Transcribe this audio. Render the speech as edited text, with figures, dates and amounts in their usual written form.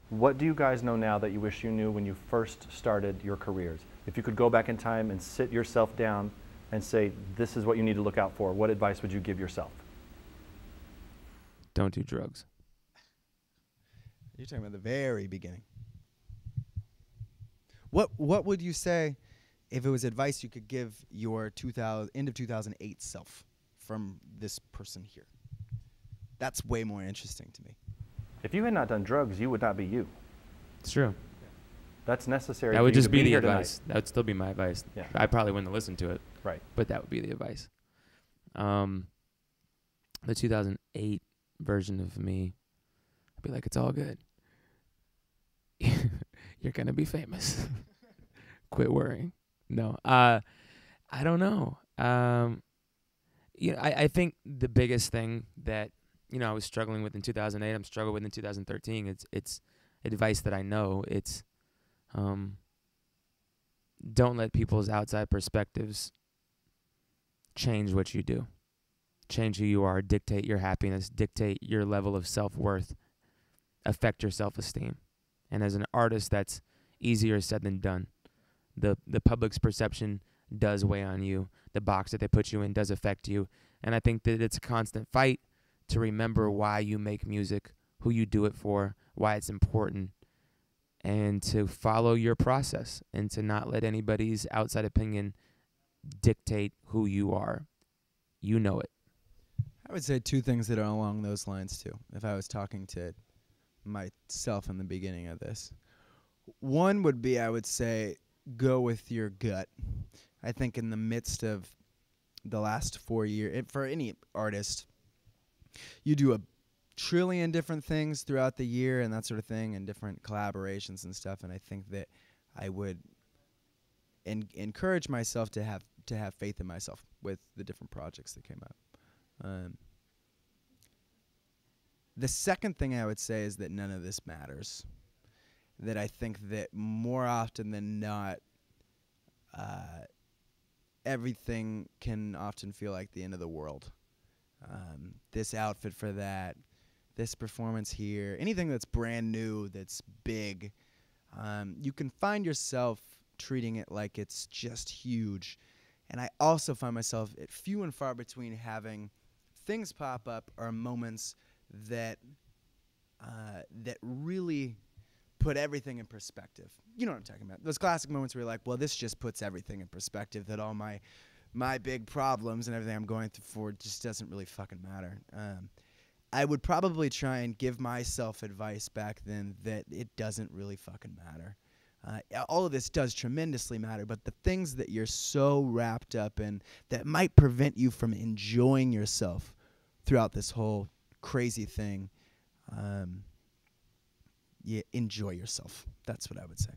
What do you guys know now that you wish you knew when you first started your careers? If you could go back in time and sit yourself down and say, this is what you need to look out for, what advice would you give yourself? Don't do drugs. You're talking about the very beginning. What would you say if it was advice you could give your end of 2008 self from this person here? That's way more interesting to me. If you had not done drugs, you would not be you. It's true. That's necessary. That for would you just to be the here advice. tonight. That would still be my advice. Yeah. I probably wouldn't listen to it. Right. But that would be the advice. The 2008 version of me, I'd be like, it's all good. You're going to be famous. Quit worrying. No. I don't know. I think the biggest thing that, I was struggling with in 2008, I'm struggling with in 2013. It's advice that I know. It's don't let people's outside perspectives change what you do. Change who you are, dictate your happiness, dictate your level of self-worth, affect your self-esteem. And as an artist, that's easier said than done. The public's perception does weigh on you. The box that they put you in does affect you. And I think that it's a constant fight to remember why you make music, who you do it for, why it's important, and to follow your process and to not let anybody's outside opinion dictate who you are. You know it. I would say two things that are along those lines, too, if I was talking to myself in the beginning of this. One would be, I would say, go with your gut. I think in the midst of the last 4 years, for any artist, you do a trillion different things throughout the year and that sort of thing, and different collaborations and stuff, and I think that I would encourage myself to have faith in myself with the different projects that came out. The second thing I would say is that none of this matters. That I think that more often than not, everything can often feel like the end of the world. This outfit for that, this performance here, anything that's brand new, that's big, you can find yourself treating it like it's just huge. And I also find myself at few and far between having things pop up or moments that really put everything in perspective. You know what I'm talking about. Those classic moments where you're like, well, this just puts everything in perspective, that all my big problems and everything I'm going through for just doesn't really fucking matter. I would probably try and give myself advice back then that it doesn't really fucking matter. All of this does tremendously matter, but the things that you're so wrapped up in that might prevent you from enjoying yourself throughout this whole crazy thing, enjoy yourself. That's what I would say.